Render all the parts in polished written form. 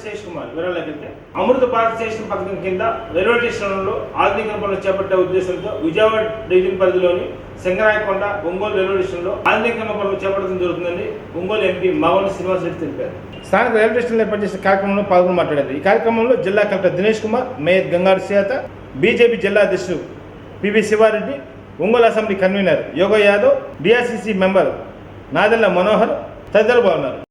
శేష్ కుమార్ వివరాలకైతే అమృత Bharat station పథకం కింద railway స్టేషన్లలో ఆధునిక పనులు చేపట్టే ఉద్దేశంతో విజయవాడ డివిజన్ పరిధిలోని సింగరాయకొండ ఒంగోలు రైల్వే స్టేషన్లో ఆధునిక పనులు చేపట్టడం జరుగుతుందని ఒంగోలు ఎంపీ మావోని శ్రీనివాస్ రెడ్డి తెలిపారు. స్థానిక రైల్వే స్టేషన్లో ఏర్పాటు చేసిన కార్యక్రమంలో పాల్గొని మాట్లాడారు. ఈ కార్యక్రమంలో జిల్లా collector Dinesh Kumar, mayor Gangaru Seetha, BJP జిల్లా అధ్యక్షుడు PV Sivareddy, Ongole assembly convener Yoga Yadav, DRCC member Nadella Manohar తదితరులు పాల్గొన్నారు.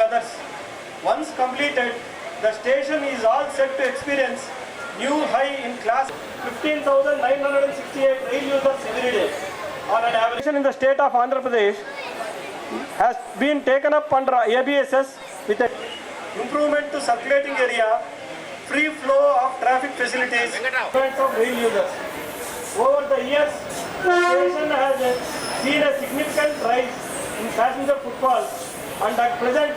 Others. Once completed, the station is all set to experience new high in class 15,968 rail users every day. On an average in the state of Andhra Pradesh has been taken up under ABSS with an improvement to circulating area, free flow of traffic facilities, of rail users. Over the years, the station has seen a significant rise in passenger footfall and at present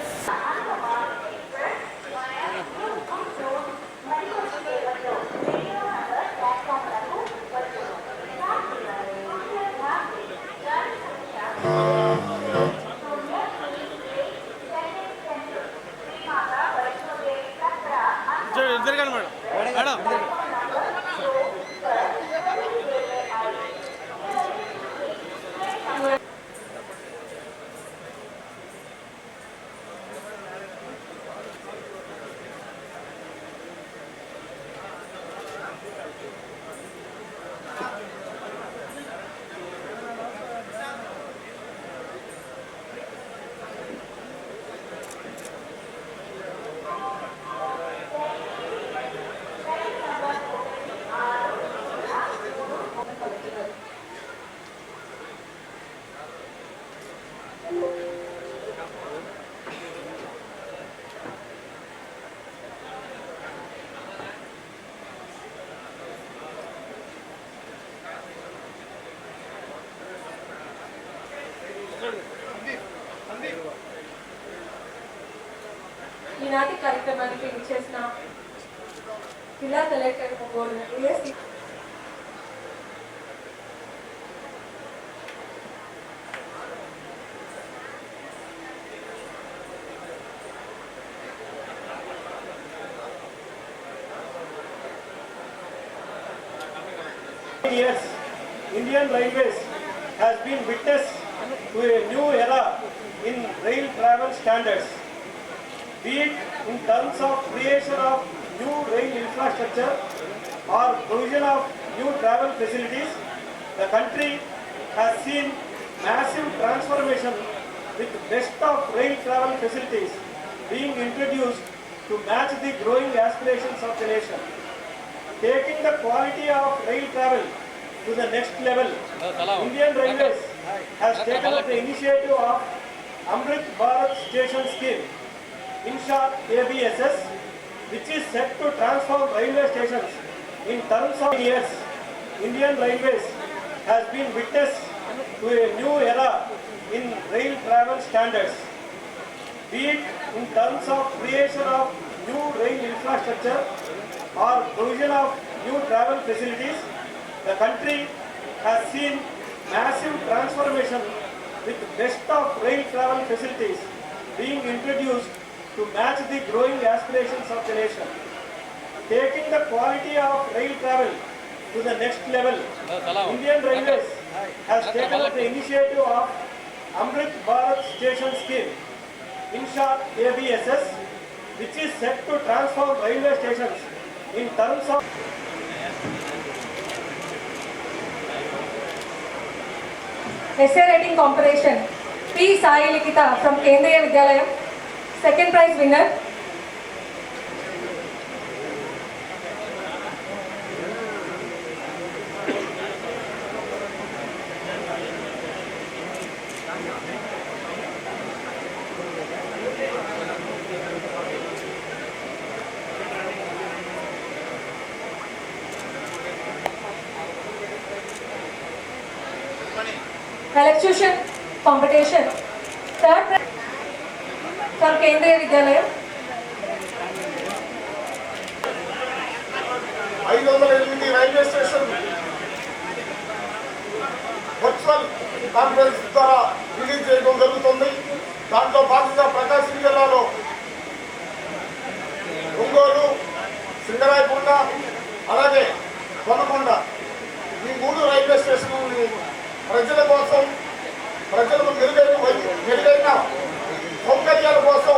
ఈనాటి కార్యక్రమానికి చేసిన జిల్లా collector years, Indian Railways has been witness to a new era in rail travel standards. Be it in terms of creation of new rail infrastructure or provision of new travel facilities, the country has seen massive transformation with best of rail travel facilities being introduced to match the growing aspirations of the nation. Taking the quality of rail travel to the next level, Indian Railways has taken up the initiative of Amrit Bharat Station Scheme, in short ABSS, which is set to transform railway stations in terms of years. Indian Railways has been witness to a new era in rail travel standards. Be it in terms of creation of new rail infrastructure or provision of new travel facilities, the country has seen massive transformation with best of rail travel facilities being introduced to match the growing aspirations of the nation. Taking the quality of rail travel to the next level, Indian Railways has taken up the initiative of Amrit Bharat Station Scheme, in short ABSS, which is set to transform railway stations in terms of essay writing competition. P. Sai Likita from Kendriya Vidyalayam, second prize winner. electrician competition. Third prize from Kendriya Vidyalaya. 508 railway station virtual conference ద్వారా release చేయడం జరుగుతుంది. దాంట్లో భాగంగా ప్రకాశం జిల్లాలో ఒంగోలు, సింగరాయకొండ, అలాగే కొనకొండ ఈ 3 railway స్టేషన్లని ప్రజల కోసం, ప్రజలకు మెరుగైన సౌకర్యాల కోసం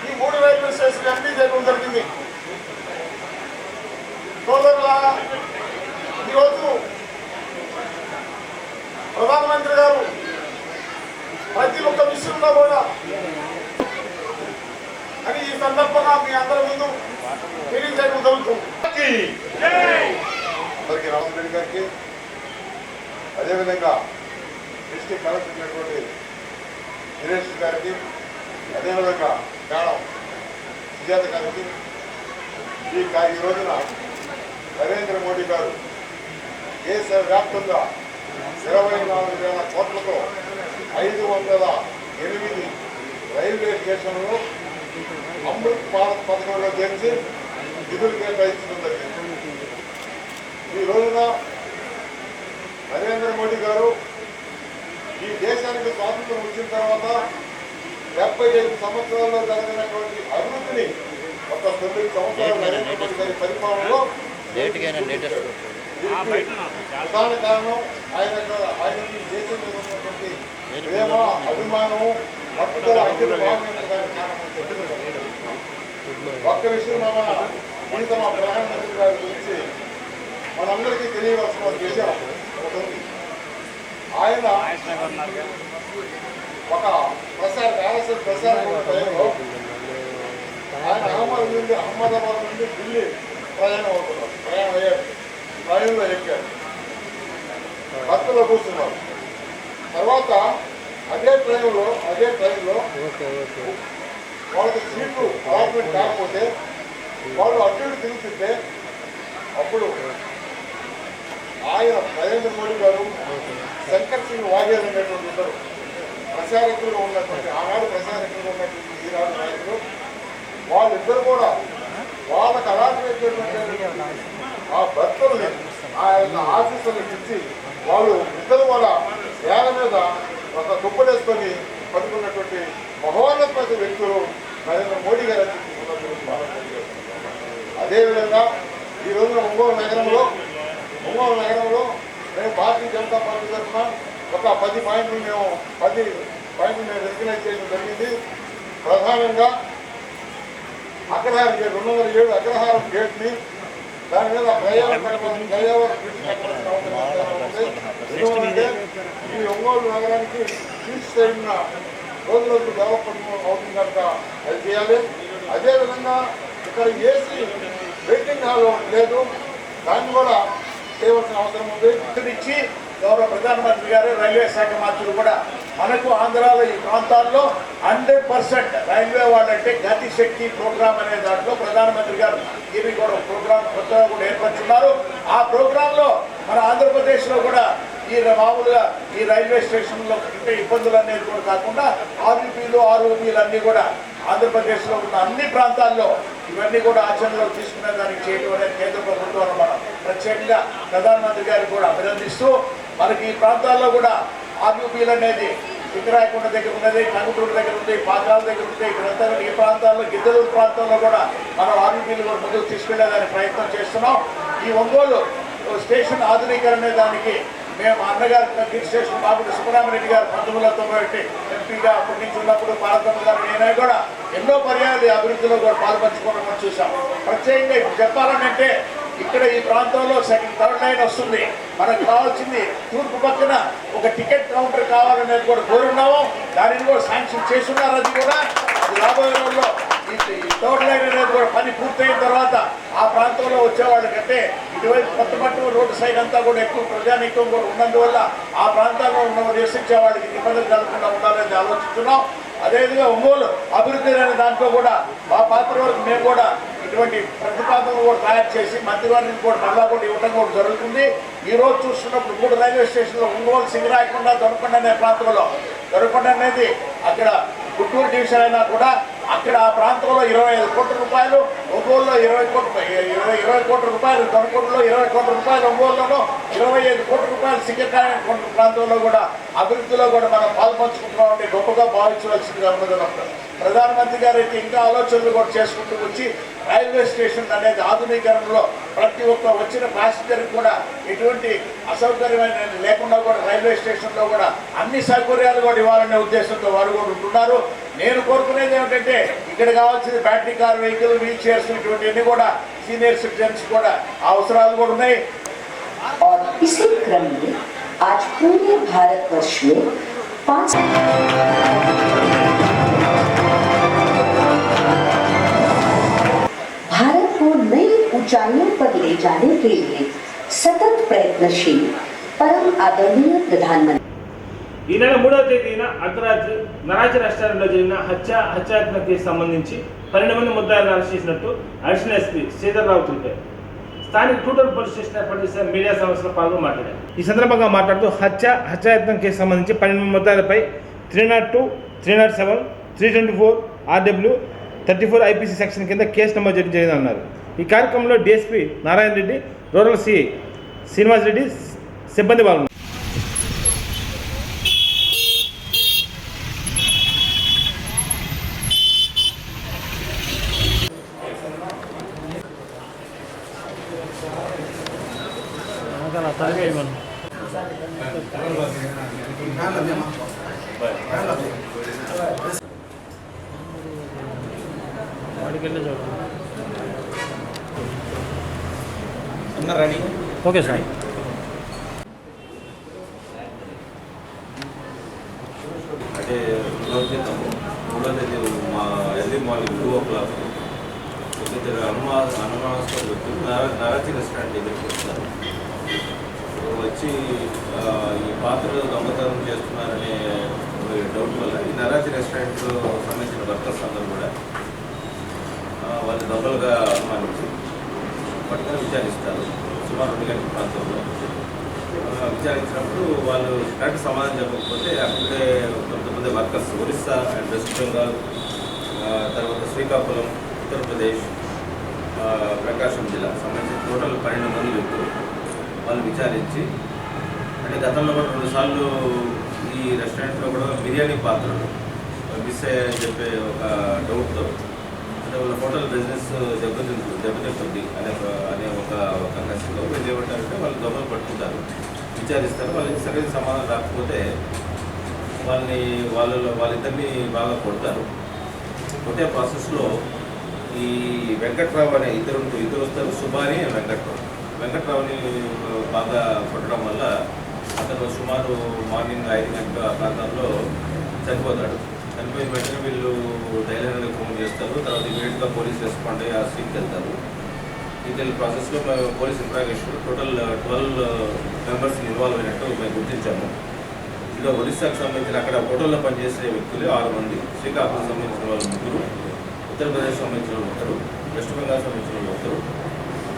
ఈ 3 రైల్వే స్టేషన్ ఎంపీ చేయడం జరిగింది. సోదరులారా, ఈరోజు ప్రధానమంత్రి గారు ప్రతి ఒక్క విషయంలో కూడా అని ఈ సందర్భంగా మీ అందరి ముందు తెలియజేయడం జరుగుతుంది. అందరికీ రామన్ రెడ్డి గారికి, అదేవిధంగా డిస్ట్రిక్ట్ కలెక్టర్ అయినటువంటి దినేష్ గారికి, అదేవిధంగా మేడం సుజాత గారికి, ఈ రోజున నరేంద్ర మోడీ గారు దేశవ్యాప్తంగా 24,000 కోట్లతో 508 రైల్వే స్టేషన్లు అమృత్ భారత్ పథకంలో చేర్చి నిధులు కేటాయించడం జరిగింది. ఈ రోజున నరేంద్ర మోడీ గారు ఈ దేశానికి స్వాతంత్రం వచ్చిన తర్వాత 75 సంవత్సరాల్లో జరిగినటువంటి అభివృద్ధిని ఒక 9 సంవత్సరాలు నరేంద్ర మోడీ గారి పరిపాలనలో ప్రధాన కారణం ఆయనకి దేశం మీద ఉన్నటువంటి ప్రేమ, అభిమానము, పట్టుదల అంకిత భావనడానికి కారణం. ఒక్క విషయం మా ప్రధానమంత్రి గారి గురించి మనందరికీ తెలియవలసిన విషయం ఒకటి ఉంది. ఆయన ఒక RSS ప్రసార టైంలో ఆయన అహ్మదాబాద్ నుండి ఢిల్లీ ప్రయాణం అయ్యాడు. ట్రైన్లో ఎక్కాడు, బస్సులో కూర్చున్నారు. తర్వాత అదే ట్రైన్లో వాళ్ళకి సీట్లు అలాట్మెంట్ కాకపోతే వాళ్ళు అటు ఇటు తిరుగుతుంటే అప్పుడు ఆయన నరేంద్ర మోడీ గారు శంకర్ సింగ్ వాఘేల్ అనేటువంటి ఇద్దరు ప్రచారకులు ఉన్నటువంటి ఆనాడు ప్రచారకులు ఉన్నటువంటి ఈనాడు నాయకులు, వాళ్ళిద్దరు కూడా వాళ్ళకి అలాంటి ఆ భక్తుల్ని ఆయన ఆఫీసులకు ఇచ్చి వాళ్ళు ఇద్దరు కూడా నేల మీద ఒక దుప్పలేసుకొని పట్టుకున్నటువంటి మహోన్నత వ్యక్తులు నరేంద్ర మోడీ గారు. అదేవిధంగా ఈ రోజున ఒంగోలు నగరంలో మేము భారతీయ జనతా పార్టీ తరఫున ఒక 10 పాయింట్లు మేము రికగ్నైజ్ చేయడం జరిగింది. ప్రధానంగా అగ్రహారం గేట్ 207 అగ్రహారం గేట్ని దాని మీద ఈ ఒంగోలు నగరానికి ఈస్ట్ సైడ్ రోజులకు డెవలప్మెంట్ అవుతుంది కనుక అది చేయాలి. అదేవిధంగా ఇక్కడ ఏసీ వెయిటింగ్ హాల్ లేదు, దాన్ని కూడా చేయవలసిన అవసరం ఉంది. ఇచ్చి గౌరవ ప్రధానమంత్రి గారు, రైల్వే శాఖ మంత్రులు కూడా మనకు ఆంధ్రాలో ఈ ప్రాంతాల్లో 100% రైల్వే వాళ్ళంటే గతి శక్తి ప్రోగ్రామ్ అనే దాంట్లో ప్రధానమంత్రి గారు ఇది కూడా ప్రోగ్రామ్ కొత్తగా కూడా ఏర్పరుచున్నారు. ఆ ప్రోగ్రాంలో మన ఆంధ్రప్రదేశ్లో కూడా ఈ మామూలుగా ఈ రైల్వే స్టేషన్లో ఉంటే ఇబ్బందులు అనేది కూడా కాకుండా ఆర్యూపీలు అన్నీ కూడా ఆంధ్రప్రదేశ్లో ఉన్న అన్ని ప్రాంతాల్లో ఇవన్నీ కూడా ఆచరణలో తీసుకునే దానికి చేయడం అనేది కేంద్ర ప్రభుత్వం మనం ప్రత్యేకంగా ప్రధానమంత్రి గారికి కూడా అభినందిస్తూ, మనకి ఈ ప్రాంతాల్లో కూడా ఆర్యూపీలు అనేది సింగరాయకొండ దగ్గర ఉన్నది, కంగుటూరు దగ్గర ఉంది, పాకాల దగ్గర ఉంది. ఇక్కడంతా ఈ ప్రాంతాల్లో గిద్దలూరు ప్రాంతంలో కూడా మనం ఆర్యూపీలు కూడా ముందుకు తీసుకెళ్లేదానికి ప్రయత్నం చేస్తున్నాం. ఈ ఒంగోలు స్టేషన్ ఆధునీకరణ దానికి మేము అన్నగారు గిరి స్టేషన్ బాబుడి సుబ్రహ్మణ్యరెడ్డి గారు 1991 ఎంపీగా అప్పటి నుంచి ఉన్నప్పుడు పార్వతమ్మ గారు నేనే కూడా ఎన్నో పర్యాలు అభివృద్ధిలో కూడా పాల్పంచుకోవడం మనం చూసాం. ప్రత్యేకంగా ఇప్పుడు చెప్పాలంటే ఇక్కడ ఈ ప్రాంతంలో థర్డ్ లైన్ వస్తుంది. మనకు కావాల్సింది తూర్పు పక్కన ఒక టికెట్ కౌంటర్ కావాలనేది కూడా కోరున్నాము. దానిని కూడా శాంక్షన్ చేస్తున్నారు. అది కూడా రాబోయే రోజుల్లో ఈ థర్డ్ లైన్ అనేది కూడా పని పూర్తయిన తర్వాత ఆ ప్రాంతంలో వచ్చేవాళ్ళకంటే ఇటువైపు కొత్తపట్టు రోడ్డు సైడ్ అంతా కూడా ఎక్కువ ప్రజానీకం కూడా ఉన్నందువల్ల ఆ ప్రాంతాల్లో ఉన్న నివసించే వాళ్ళకి ఇబ్బందులు కలగకుండా ఉండాలని ఆలోచిస్తున్నాం. అదేవిధంగా ఒంగోలు అభివృద్ధి అనే దాంట్లో కూడా మా పాత్ర వరకు మేము కూడా ఈ ఇటువంటి ప్రతిపాదనలు కూడా తయారు చేసి మంత్రివర్గం కూడా మళ్ళా కూడా ఇవ్వడం కూడా జరుగుతుంది. ఈ రోజు చూస్తున్నప్పుడు 3 రైల్వే స్టేషన్లో ఒంగోలు, సింగరాయకొండ, దొనకొండ అనే ప్రాంతంలో, దొనకొండ అనేది అక్కడ గుంటూరు డివిజన్ అయినా కూడా అక్కడ ఆ ప్రాంతంలో 25 కోట్ల రూపాయలు, ఒంగోలులో 20 కోట్ల రూపాయలు, దొనకొండలో 20 కోట్ల రూపాయలు, ఒంగోలులోనూ 25 కోట్ల రూపాయలు సింగరాయకొండ ప్రాంతంలో కూడా అభివృద్ధిలో కూడా మనం పాల్పంచుకుంటున్నామంటే గొప్పగా భావించవలసిందిగా ఉన్నది. ప్రధానమంత్రి గారు అయితే ఇంకా ఆలోచనలు కూడా చేసుకుంటూ వచ్చి రైల్వే స్టేషన్ అనేది ఆధునీకరణలో ప్రతి ఒక్క వచ్చిన ప్యాసింజర్కి కూడా ఎటువంటి అసౌకర్యమైన లేకుండా కూడా రైల్వే స్టేషన్లో కూడా అన్ని సౌకర్యాలు కూడా ఇవ్వాలనే ఉద్దేశంతో వారు కూడా ఉంటున్నారు. నేను కోరుకునేది ఏమిటంటే ఇక్కడ కావాల్సింది battery car vehicle, wheelchairs ఇటువంటివన్నీ కూడా సీనియర్ సిటిజన్స్ కూడా అవసరాలు కూడా ఉన్నాయి. और इसी क्रम में आज पूरे भारतवर्ष में 5 भारत को नई ऊंचाइयों पर ले जाने के लिए सतत प्रयत्नशील परम आदरणीय प्रधानमंत्री ఈ నెల 3వ తేదీన అర్ధరాత్రి నరాచి రెస్టారెంట్లో జరిగిన హత్యాయత్నం కేసు సంబంధించి 12 మంది ముద్దాయిలను అరెస్ట్ చేసినట్టు అడిషనల్ ఎస్పీ శ్రీధర్రావు తెలిపారు. స్థానిక టూటల్ పోలీస్ స్టేషన్ ఏర్పాటు చేసిన మీడియా సమావేశంలో పాల్గొని మాట్లాడారు. ఈ సందర్భంగా మాట్లాడుతూ హత్యాయత్నం కేసు సంబంధించి 12 మంది ముద్దాయిలపై 302, 307, 324 RW 34 IPC సెక్షన్ కింద కేసు నమోదు చేయడం జరిగిందన్నారు. ఈ కార్యక్రమంలో DSP Narayana Reddy, rural CI Srinivas Reddy సిబ్బంది పాల్గొన్నారు. Okay sir. అంటే మూడో తేదీ మా ఎర్లీ మార్నింగ్ 2 o'clock ఇద్దరు అనుమానాస్పద వ్యక్తులు నరాచి రెస్టారెంట్ దగ్గరికి వస్తారు. వచ్చి ఈ పాత్రలు దొంగతనం చేస్తున్నారనే డౌట్ వల్ల ఈ నరాచి రెస్టారెంట్లో సంబంధించిన వర్కర్స్ అందరూ కూడా వాళ్ళు దొంగలుగా అనుమానించి పట్టుకొని విచారిస్తారు. సుమారు 2 గంటల ప్రాంతంలో విచారించినప్పుడు వాళ్ళు కరెక్ట్ సమాధానం చెప్పకపోతే అక్కడే కొంతమంది workers Orissa and west Bengal, తర్వాత శ్రీకాకుళం, ఉత్తరప్రదేశ్, ప్రకాశం జిల్లా సంబంధించిన టోటల్ 12 మంది వ్యక్తులు వాళ్ళు విచారించి, అంటే గతంలో కూడా 2 సార్లు ఈ రెస్టారెంట్లో కూడా బిర్యానీ పాత్రలు మిస్ అయ్యాయని చెప్పే ఒక డౌట్తో, అంటే వాళ్ళ హోటల్ బిజినెస్ దెబ్బతింటుంది అనే ఒక కసితో వీళ్ళు ఏమంటారంటే వాళ్ళు దొంగలు పట్టుకుంటారు, విచారిస్తారు. వాళ్ళకి సరైన సమాధానం రాకపోతే వాళ్ళిద్దరిని బాగా కొడతారు. కొట్టే ప్రాసెస్లో ఈ వెంకట్రావు అనే ఇద్దరు వస్తారు, సుబాని వెంకట్రావుని బాగా కొట్టడం వల్ల అతను సుమారు మార్నింగ్ 5 గంటల ప్రాంతంలో చనిపోతాడు. చనిపోయిన వెంటనే వీళ్ళు ధైర్యానికి ఫోన్ చేస్తారు. తర్వాత ఇమీడియట్గా పోలీస్ రెస్పాండ్ అయ్యి ఆ సీన్కి వెళ్తారు. ఈ ప్రాసెస్లో police interrogation total 12 members involve అయినట్టు మేము గుర్తించాము. ఇందులో ఒరిస్సాకు సంబంధించిన అక్కడ హోటల్లో పనిచేసే వ్యక్తులు 6 మంది, శ్రీకాకుళం సంబంధించిన వాళ్ళు 3, ఉత్తరప్రదేశ్ సంబంధించిన వాళ్ళు 1, వెస్ట్ బెంగాల్ సంబంధించిన వాళ్ళు 1,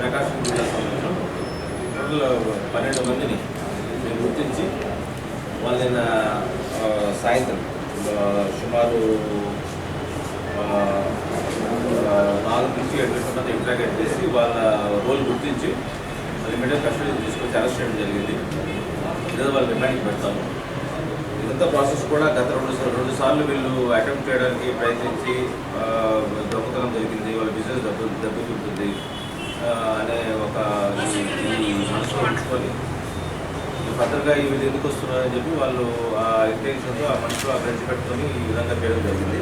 ప్రకాశం జిల్లా సంబంధించిన వాళ్ళు 1. టోటల్ 12 మందిని మేము గుర్తించి వాళ్ళని సాయంత్రం సుమారు 4 నుంచి 7 గంటల మంది ఇంట్రాగేట్ చేసి వాళ్ళ రోల్ గుర్తించి ఇమీడియట్ కస్టడీ తీసుకొచ్చి అరెస్ట్ చేయడం జరిగింది. ఈరోజు వాళ్ళు రిమాండ్కి పెడతాము. ఇదంతా ప్రాసెస్ కూడా గత 2 సార్లు వీళ్ళు అటెంప్ట్ చేయడానికి ప్రయత్నించి దొంగతనం జరిగింది, వాళ్ళ బిజినెస్ దెబ్బతింటుంది అనే ఒక ఈ మనసులో ఉంచుకొని భద్రగా వీళ్ళు ఎందుకు వస్తున్నారని చెప్పి వాళ్ళు ఆ ఇంటెన్షన్తో ఆ మనసులో ఆ ఫ్రెండ్స్ పెట్టుకొని ఈ విధంగా చేయడం జరిగింది.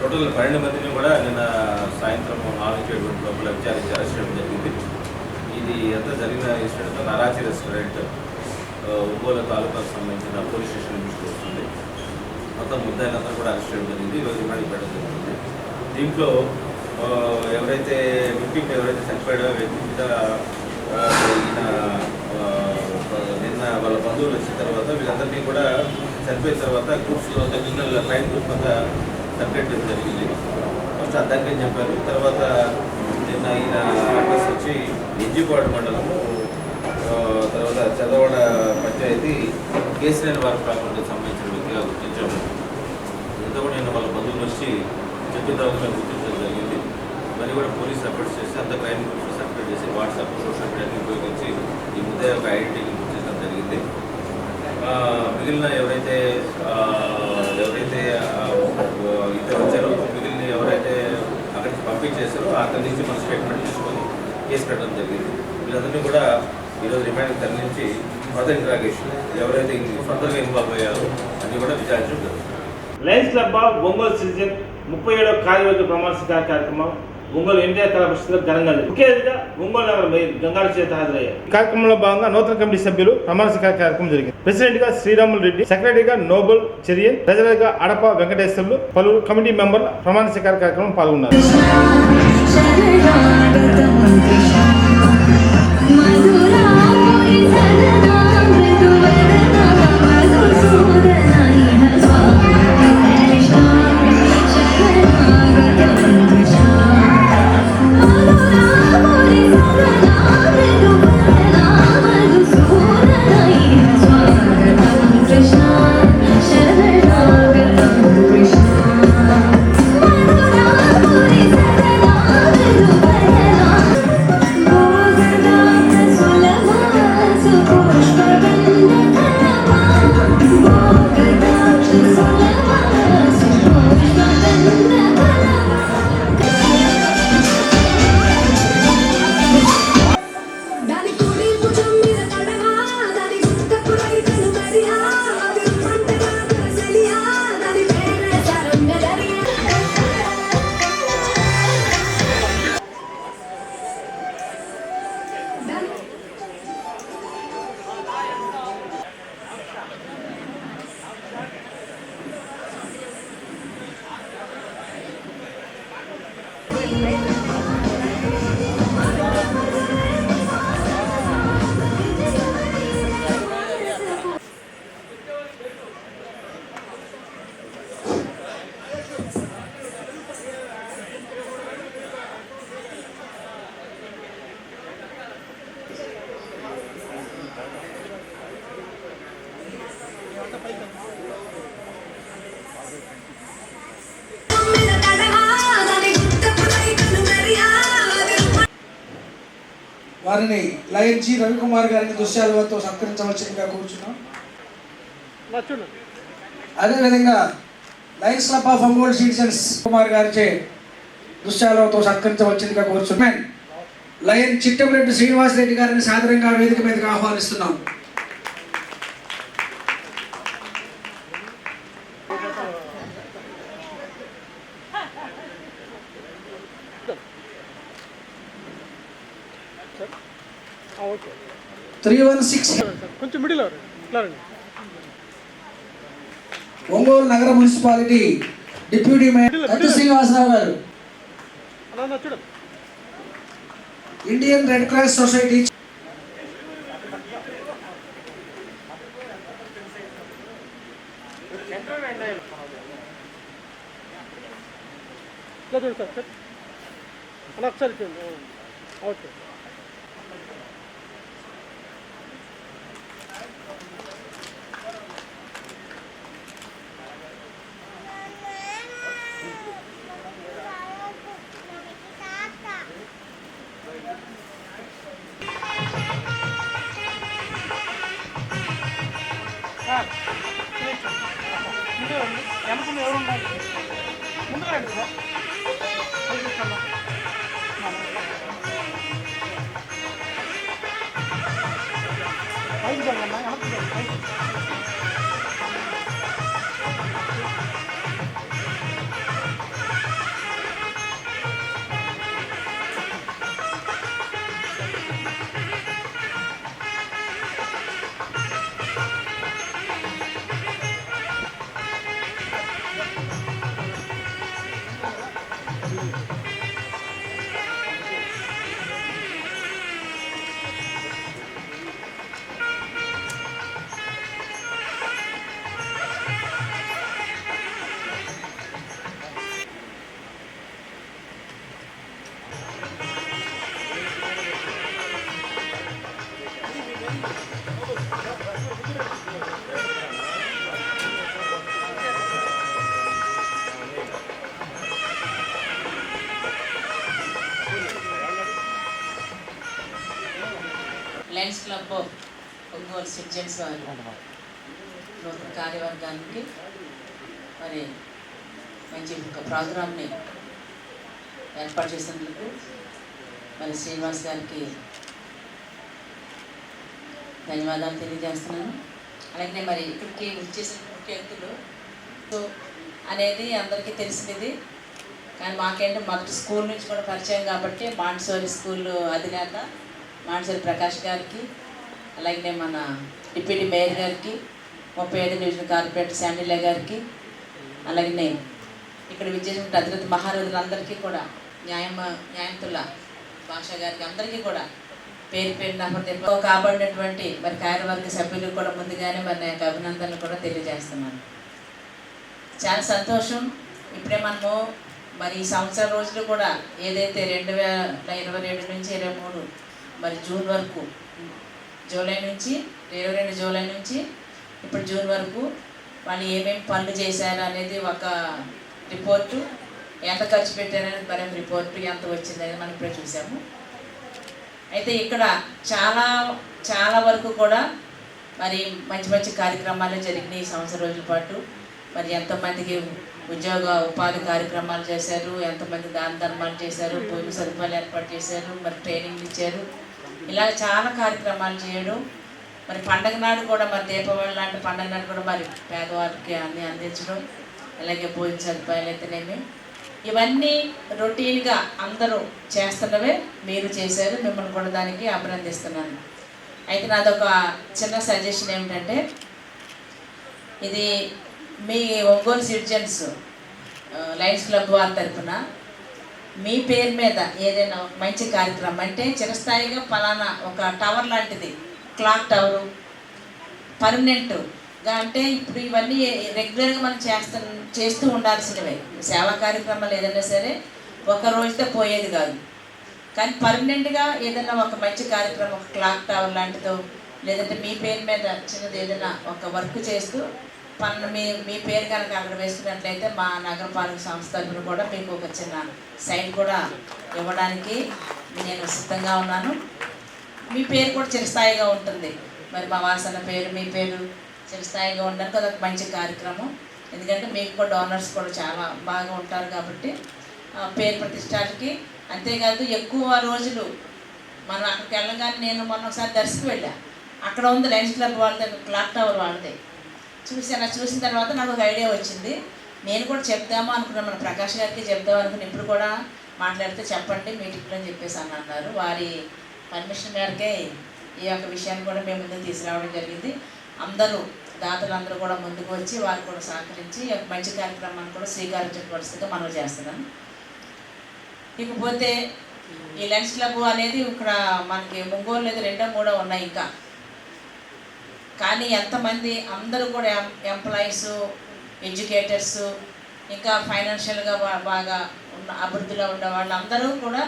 టోటల్ 12 మందిని కూడా నిన్న సాయంత్రం 4-7 లోపల విచారించి అరెస్ట్ చేయడం జరిగింది. ఇది అంతా జరిగిన ఇన్సిడెంట్ నరాచి రెస్టారెంట్ ఒంగోలు తాలూకాకు సంబంధించిన పోలీస్ స్టేషన్ దృష్టికి వస్తుంది. మొత్తం ముద్దాయిలంతా కూడా అరెస్ట్ చేయడం జరిగింది. ఈరోజు రిమాండ్కి పెట్టడం జరుగుతుంది. దీంట్లో ఎవరైతే విక్టిమ్ చనిపోయాడో వ్యక్తి మీద ఈయన నిన్న వాళ్ళ బంధువులు వచ్చిన తర్వాత వీళ్ళందరినీ కూడా చనిపోయిన తర్వాత గ్రూప్స్లో క్రిమినల్ క్రైమ్ గ్రూప్ అంతా సపరేట్ చేయడం జరిగింది. ఫస్ట్ అర్థానికి చెప్పారు. తర్వాత నిన్న ఈయన అడ్రస్ వచ్చి ఎజ్జిపాడు మండలము, తర్వాత చదవడ పంచాయతీ కేసీఆర్ వారి ప్రాంతానికి సంబంధించిన వ్యక్తిగా గుర్తించాము. ఇంత కూడా నేను వాళ్ళ బంధువులు వచ్చి చెప్పిన తర్వాత మేము గుర్తించడం జరిగింది. మరి కూడా పోలీస్ సపోర్ట్ చేసి అంత క్రైమ్ గ్రూప్స్ సపరేట్ చేసి వాట్సాప్ సోషల్ మీడియాని ఉపయోగించి ఈ ముద్ద యొక్క ఐడెంటిటీని గుర్తించడం జరిగింది. మిగిలిన ఎవరైతే ఇద్దరు వచ్చారో మిగిలిన ఎవరైతే అక్కడికి పంపించేశారో అక్కడి నుంచి మన స్టేట్మెంట్ తీసుకొని కేసు పెట్టడం జరిగింది. వీళ్ళందరినీ కూడా ఈరోజు రిమాండ్కి తరలించి ఫర్దర్ ఇంట్రాగేషన్ ఎవరైతే ఫర్దర్గా ఇన్వాల్వ్ అయ్యారో అన్నీ కూడా విచారించడం జరుగుతుంది. Lions club of Ongole season 37వ కార్యవర్గ ప్రమాణ స్వీకార కార్యక్రమం ఒంగోలు ఎన్టీఆర్ కళా పరిషత్లో ఘనంగా ముఖ్య అతిథిగా ఒంగోలు నగర మేయర్ గంగారు చేత హాజరయ్యారు. కార్యక్రమంలో భాగంగా నూతన కమిటీ సభ్యులు ప్రమాణ స్వీకార కార్యక్రమం జరిగింది. ప్రెసిడెంట్ గా శ్రీరాములు రెడ్డి, సెక్రటరీగా నోబుల్ చెరియన్, ట్రెజరర్గా అడప వెంకటేశ్వర్లు, పలువురు కమిటీ మెంబర్ల ప్రమాణ స్వీకార కార్యక్రమం పాల్గొన్నారు. వారిని లయన్ జి రవికుమార్ గారిని దుశ్శాలువతో సత్కరించవలసిందిగా కూర్చున్నాం. అదేవిధంగా lions club of Ongole citizens Kumar గారిచే దుశ్శాలువతో సత్కరించవలసిందిగా కూర్చున్నాం. లయన్ చిట్టంరెడ్డి శ్రీనివాసరెడ్డి గారిని సాదరంగా వేదిక మీదకి ఆహ్వానిస్తున్నాం. ఒంగోలు నగర మున్సిపాలిటీ డిప్యూటీ మేయర్ కత్తి శ్రీనివాసరావు గారు, Indian red cross society Lions club of Ongole citizens వారి నూతన కార్యవర్గానికి మరి మంచి ఒక ప్రోగ్రామ్ని ఏర్పాటు చేసినందుకు మరి శ్రీనివాస్ గారికి ధన్యవాదాలు తెలియజేస్తున్నాను. అలాగే మరి ఇక్కడికి వచ్చేసిన ముఖ్య వ్యక్తులు అనేది అందరికీ తెలిసినది, కానీ మాకేంటే మొదటి స్కూల్ నుంచి కూడా పరిచయం కాబట్టి మాంటిసోరీ స్కూల్ అధినేత మాంటిసోరీ ప్రకాష్ గారికి, అలాగే మన డిప్యూటీ మేయర్ గారికి, 35 డివిజన్ కార్పొరేటర్ శాండిలే గారికి, అలాగే ఇక్కడ విచ్చేసిన అతిరథ మహారథులందరికీ కూడా న్యాయమతుల భాషా గారికి అందరికీ కూడా పేరు పేరున కాబడినటువంటి మరి కార్యవర్గ సభ్యులకు కూడా ముందుగానే మరి నా యొక్క అభినందనలు కూడా తెలియజేస్తున్నాను. చాలా సంతోషం. ఇప్పుడే మనము మరి ఈ సంవత్సరం రోజులు కూడా ఏదైతే 2027 నుంచి 23 మరి జూన్ వరకు, జూలై నుంచి 22 జూలై నుంచి ఇప్పుడు జూన్ వరకు వాళ్ళు ఏమేమి పనులు చేశారు అనేది ఒక రిపోర్టు, ఎంత ఖర్చు పెట్టారనేది మరి రిపోర్టు, ఎంత వచ్చిందనేది మనం ఇప్పుడే చూసాము. అయితే ఇక్కడ చాలా వరకు కూడా మరి మంచి మంచి కార్యక్రమాలు జరిగినాయి ఈ సంవత్సరం రోజుల పాటు. మరి ఎంతమందికి ఉపాధి కార్యక్రమాలు చేశారు, ఎంతమంది దాన ధర్మాలు చేశారు, భూమి సదుపాయాలు ఏర్పాటు చేశారు, మరి ట్రైనింగ్ ఇచ్చారు, ఇలా చాలా కార్యక్రమాలు చేయడం. మరి పండగ నాడు కూడా మరి దీపావళి లాంటి పండగ నాడు కూడా మరి పేదవారికి అన్నీ అందించడం, అలాగే భోజన సదుపాయాలు అయితేనేమి, ఇవన్నీ రొటీన్గా అందరూ చేస్తున్నవే మీరు చేశారు. మిమ్మల్ని కూడా దానికి అభినందిస్తున్నాను. అయితే నాదొక చిన్న సజెషన్ ఏమిటంటే, ఇది మీ ఒంగోలు సిటిజన్స్ లయన్స్ క్లబ్ వారి తరఫున మీ పేరు మీద ఏదైనా మంచి కార్యక్రమం, అంటే చిరస్థాయిగా ఫలానా ఒక టవర్ లాంటిది, క్లాక్ టవరు పర్మనెంట్గా, అంటే ఇప్పుడు ఇవన్నీ రెగ్యులర్గా మనం చేస్తూ ఉండాల్సినవే. సేవా కార్యక్రమాలు ఏదైనా సరే ఒక రోజుతో పోయేది కాదు, కానీ పర్మనెంట్గా ఏదైనా ఒక మంచి కార్యక్రమం, ఒక క్లాక్ టవర్ లాంటిదో, లేదంటే మీ పేరు మీద చిన్నది ఏదైనా ఒక వర్క్ చేస్తూ పన్ను మీ పేరు కనుక అక్కడ వేసుకున్నట్లయితే మా నగరపాలక సంస్థ తరఫున కూడా మీకు ఒక చిన్న సైన్ కూడా ఇవ్వడానికి నేను సిద్ధంగా ఉన్నాను. మీ పేరు కూడా చిరస్థాయిగా ఉంటుంది. మరి మా వాసన పేరు, మీ పేరు చిరస్థాయిగా ఉండడానికి అదొక మంచి కార్యక్రమం. ఎందుకంటే మీకు కూడా డోనర్స్ కూడా చాలా బాగా ఉంటారు కాబట్టి పేరు ప్రతిష్టానికి. అంతేకాదు ఎక్కువ రోజులు మనం అక్కడికి వెళ్ళగానే, నేను మొన్న ఒకసారి దర్శకు వెళ్ళాను, అక్కడ ఉంది లయన్స్ క్లబ్ వాళ్ళది క్లాక్ టవర్ వాళ్ళది, చూసిన తర్వాత నాకు ఒక ఐడియా వచ్చింది. నేను కూడా చెప్దాము అనుకున్నాను, మన ప్రకాష్ గారికి చెప్దాము అనుకుని, ఇప్పుడు కూడా మాట్లాడితే చెప్పండి మీటింగ్లో అని చెప్పేసి అన్నారు. వారి పర్మిషన్ మేరకే ఈ యొక్క విషయాన్ని కూడా మేము ముందుకు తీసుకురావడం జరిగింది. అందరూ దాతలందరూ కూడా ముందుకు వచ్చి వారు కూడా సహకరించి మంచి కార్యక్రమాన్ని కూడా స్వీకరించవలసిందిగా మనం చేస్తున్నాం. ఇకపోతే ఈ లయన్స్ క్లబ్ అనేది ఇక్కడ మనకి ఒంగోలు లేదు, 2, 3 ఉన్నాయి ఇంకా. కానీ ఎంతమంది అందరూ కూడా ఎంప్లాయీస్, ఎడ్యుకేటర్స్, ఇంకా ఫైనాన్షియల్గా బాగా ఉన్న అభివృద్ధిలో ఉన్న వాళ్ళందరూ కూడా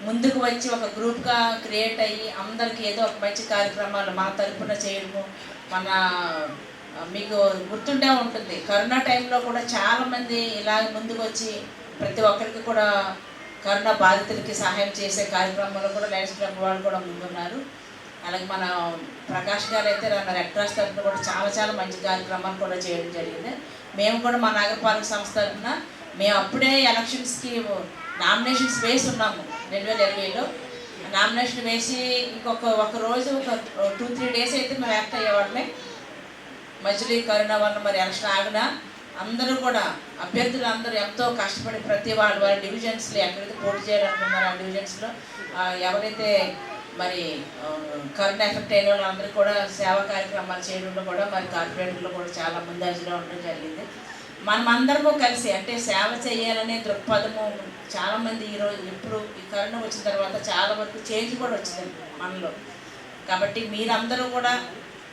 ముందుకు వచ్చి ఒక గ్రూప్గా క్రియేట్ అయ్యి అందరికీ ఏదో ఒక మంచి కార్యక్రమాలు మా తరఫున చేయడము. మీకు గుర్తుండే ఉంటుంది, కరోనా టైంలో కూడా చాలామంది ఇలా ముందుకు వచ్చి ప్రతి ఒక్కరికి కూడా కరోనా బాధితులకి సహాయం చేసే కార్యక్రమంలో కూడా లయన్స్ క్లబ్ వాళ్ళు కూడా ముందున్నారు. అలాగే మన ప్రకాష్ గారు అయితే రెడ్ క్రాస్ తరఫున కూడా చాలా మంచి కార్యక్రమాలు కూడా చేయడం జరిగింది. మేము కూడా మా నగరపాలక సంస్థ తరఫున మేము అప్పుడే ఎలక్షన్స్కి నామినేషన్స్ వేసి ఉన్నాము 2020లో. నామినేషన్ వేసి ఒక రోజు ఒక 2-3 డేస్ అయితే మేము యాక్ట్ అయ్యేవాళ్ళమే. మధ్యలో కరోనా వల్ల మరి ఎలక్షన్ ఆగినా అందరూ కూడా అభ్యర్థులు అందరూ ఎంతో కష్టపడి ప్రతి వారి డివిజన్స్లో ఎక్కడైతే పోటీ చేయాలనుకున్నారో ఆ డివిజన్స్లో ఎవరైతే మరి కరోనా ఎఫెక్ట్ అయిన వాళ్ళందరూ కూడా సేవా కార్యక్రమాలు చేయడంలో కూడా మరి కార్పొరేటర్లు కూడా చాలా ముందంజలో ఉండడం జరిగింది. మనమందరము కలిసి అంటే సేవ చేయాలనే దృక్పథము చాలామంది ఈరోజు ఇప్పుడు ఈ కరోనా వచ్చిన తర్వాత చాలా వరకు చేంజ్ కూడా వచ్చింది మనలో. కాబట్టి మీరందరూ కూడా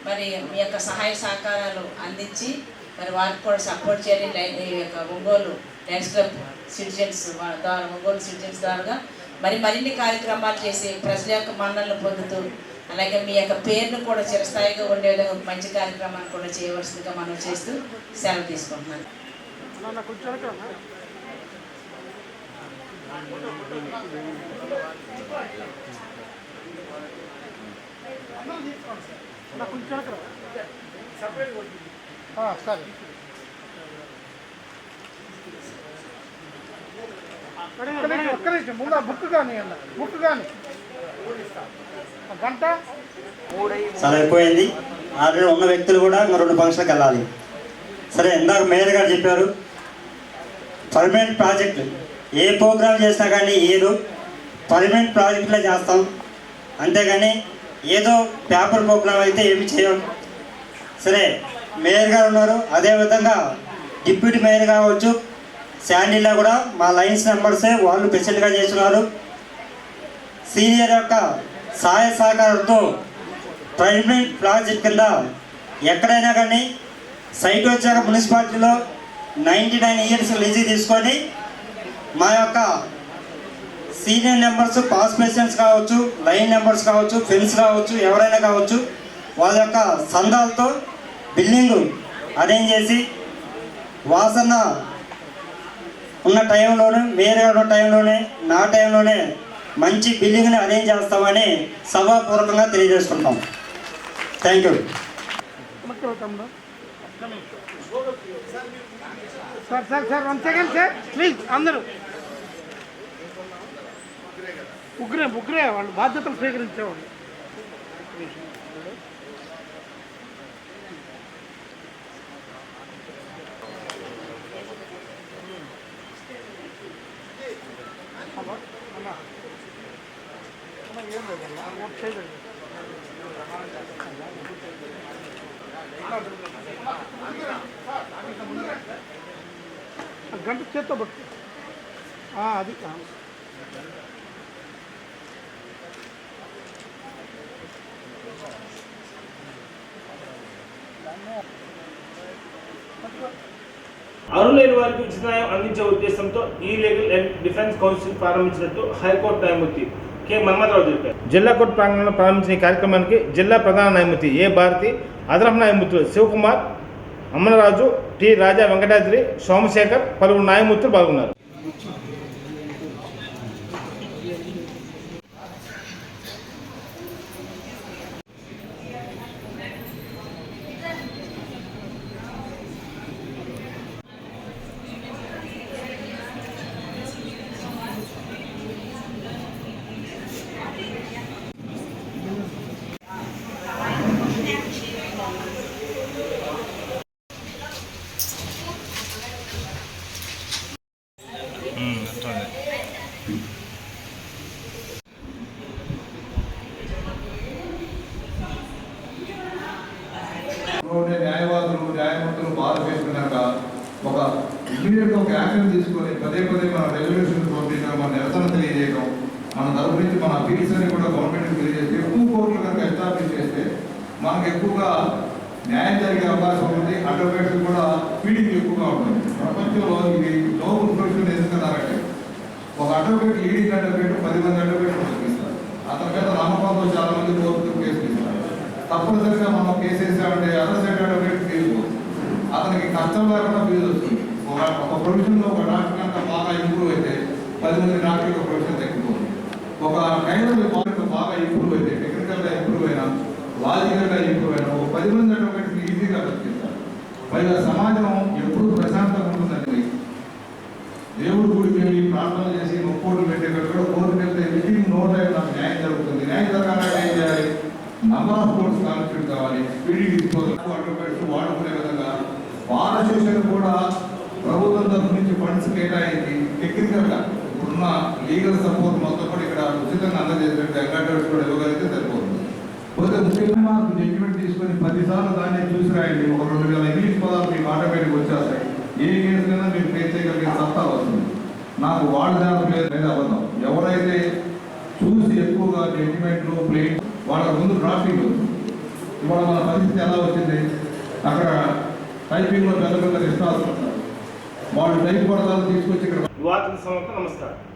మరి మీ యొక్క సహాయ సహకారాలు అందించి మరి వారికి కూడా సపోర్ట్ చేయాలి. ఈ యొక్క ఒంగోలు లయన్స్ క్లబ్ సిటిజన్స్ ద్వారా, ఒంగోలు సిటిజన్స్ ద్వారా మరిన్ని కార్యక్రమాలు చేసి ప్రజల యొక్క మన్ననలు పొందుతూ, అలాగే మీ యొక్క పేరును కూడా చిరస్థాయిగా ఉండే విధంగా మంచి కార్యక్రమాన్ని కూడా చేయవలసిందిగా మనం చేస్తూ సెలవు తీసుకుంటున్నాను. ముందు బుక్ కానీ గంట చాలా అయిపోయింది. ఆల్రెడీ ఉన్న వ్యక్తులు కూడా ఇంకా 2 ఫంక్షన్లకు వెళ్ళాలి. సరే, ఇందాక మేయర్ గారు చెప్పారు పర్మనెంట్ ప్రాజెక్టు ఏ ప్రోగ్రామ్ చేసినా కానీ ఏదో పర్మనెంట్ ప్రాజెక్టులే చేస్తాం, అంతేగాని ఏదో పేపర్ ప్రోగ్రామ్ అయితే ఏమి చేయం. సరే, మేయర్ గారు ఉన్నారు, అదేవిధంగా డిప్యూటీ మేయర్ కావచ్చు, శాండిల్లా కూడా మా లైన్స్ మెంబర్సే, వాళ్ళు ప్రెసిడెంట్గా చేస్తున్నారు. సీనియర్ యొక్క సహాయ సహకారంతో పర్మనెంట్ ప్రాజెక్ట్ కింద ఎక్కడైనా కానీ సైట్ వచ్చాక మున్సిపాలిటీలో 99 ఇయర్స్ లీజీ తీసుకొని మా యొక్క సీనియర్ మెంబర్స్, పాస్ ప్రెసిడెంట్స్ కావచ్చు, లైన్ మెంబర్స్ కావచ్చు, ఫ్రెండ్స్ కావచ్చు, ఎవరైనా కావచ్చు, వాళ్ళ యొక్క సందాలతో బిల్డింగ్ అరేంజ్ చేసి వాసన ఉన్న టైంలోనే, వేరే ఉన్న టైంలోనే, నా టైంలోనే మంచి బిల్డింగ్ని అరేంజ్ చేస్తామని సభాపూర్వకంగా తెలియజేసుకుంటాం. Thank you. Sir 1 second sir please. అందరూ ముగ్గురే వాళ్ళు బాధ్యతలు స్వీకరించేవాళ్ళు. గంట చేత్తో పట్టు అది అర్హులైన వారికి ఉచిత న్యాయం అందించే ఉద్దేశంతో ఈ లీగల్ అండ్ డిఫెన్స్ కౌన్సిల్ ప్రారంభించినట్టు హైకోర్టు న్యాయమూర్తి కె మన్మథరావు తెలిపారు. జిల్లా కోర్టు ప్రాంగణంలో ప్రారంభించిన ఈ కార్యక్రమానికి జిల్లా ప్రధాన న్యాయమూర్తి ఏ భారతి, అదనపు న్యాయమూర్తులు శివకుమార్, అమ్మనరాజు, టి రాజా, వెంకటాద్రి, సోమశేఖర్, పలువురు న్యాయమూర్తులు పాల్గొన్నారు. న్యాయమూర్తులు బాధ చేసుకున్నాక ఒక ఇమీడియట్గా ఒక యాక్షన్ తీసుకొని పదే మన రెజల్యూషన్ పంపించడం, మన నిరసన తెలియజేయడం, మన తరపు నుంచి మన అపీల్స్ అని కూడా గవర్నమెంట్కి తెలియజేస్తే ఎక్కువ కోర్టులు కనుక ఎస్టాబ్లిష్ చేస్తే మనకు ఎక్కువగా న్యాయం జరిగే అవకాశం ఉంటుంది. అడ్వకేట్స్ కూడా ఫీడింగ్ ఎక్కువగా ఉంటుంది. ప్రపంచంలో ఇది గ్లోబల్ ప్రొఫెషన్ ఎందుకన్నారంటే ఒక అడ్వకేట్, లీడింగ్ అడ్వకేట్ 10 మంది అడ్వకేట్లు పంపిస్తారు. అతని మీద నమ్మకంతో చాలా మంది కోర్టుకు కేసులు ఇస్తారు. తప్పనిసరిగా మనం కేసు వేసామంటే అదర్ సైడ్ అడ్వకేట్ ఫీజు, అతనికి కష్టం లేకుండా ఫీజు వస్తుంది. ఒక ప్రొఫెషన్లో ఒక డాక్టర్ కనుక బాగా ఇంప్రూవ్ అయితే 10 మంది డాక్టర్ యొక్క ప్రొఫెషన్ తగ్గిపోతుంది. ఒక టైలర్ బాగా ఇంప్రూవ్ అయితే, టెక్నికల్గా ఇంప్రూవ్ అయినా, లాజికల్గా ఇంప్రూవ్ అయినా ఒక 10 మంది అడ్వకేట్స్ని ఈజీగా బతికిస్తారు. పైగా సమాజం ఎప్పుడు ప్రశాంతంగా ఉంటుందండి. దేవుడి గుడికి వెళ్ళి ప్రార్థన చేసి ముక్కోట్లు పెట్టేటట్టు కూడా కోర్టుకు వెళ్తే వితిన్ నో టైం నాకు న్యాయం జరుగుతుంది. న్యాయం జరగాలంటే ఏం చేయాలి? నంబర్ ఆఫ్ కోర్ట్స్ కాన్స్టిట్యూట్ కావాలి. స్పీడింగ్ డిస్పోజల్ అడ్వకేట్స్ వాడుకునే విధంగా బార్ అసోసియేషన్ కూడా ప్రభుత్వం తరఫు నుంచి ఫండ్స్ కేటాయించి టెక్నికల్గా ఇప్పుడున్న లీగల్ సపోర్ట్ మొత్తం కూడా ఇక్కడ ఉచితంగా అందజేసినట్టు అడ్వకేట్స్ కూడా ఇవ్వగలిగితే సరిపోతుంది. పోతే ముఖ్యంగా మాకు జడ్జిమెంట్ తీసుకొని 10 సార్లు దాన్ని చూసి రాయండి. ఒక 2000 ఇంగ్లీష్ పదాలు మీకు ఆటోమేటిక్ వచ్చేస్తాయి. ఏ కేసులైనా మీరు ఫేస్ చేయగలిగే సత్తా వస్తుంది. నాకు వాళ్ళ మీద అబద్ధం. ఎవరైతే చూసి ఎక్కువగా జడ్జిమెంట్లు ప్లేట్ వాళ్ళ ముందు డ్రాఫ్టింగ్ ఇవాళ మన పరిస్థితి ఎలా వచ్చింది? అక్కడ టైపింగ్లో పెద్ద రిస్టాల్స్ ఉంటారు. వాళ్ళు టైప్ పడతాలు తీసుకొచ్చి ఇక్కడ. నమస్కారం.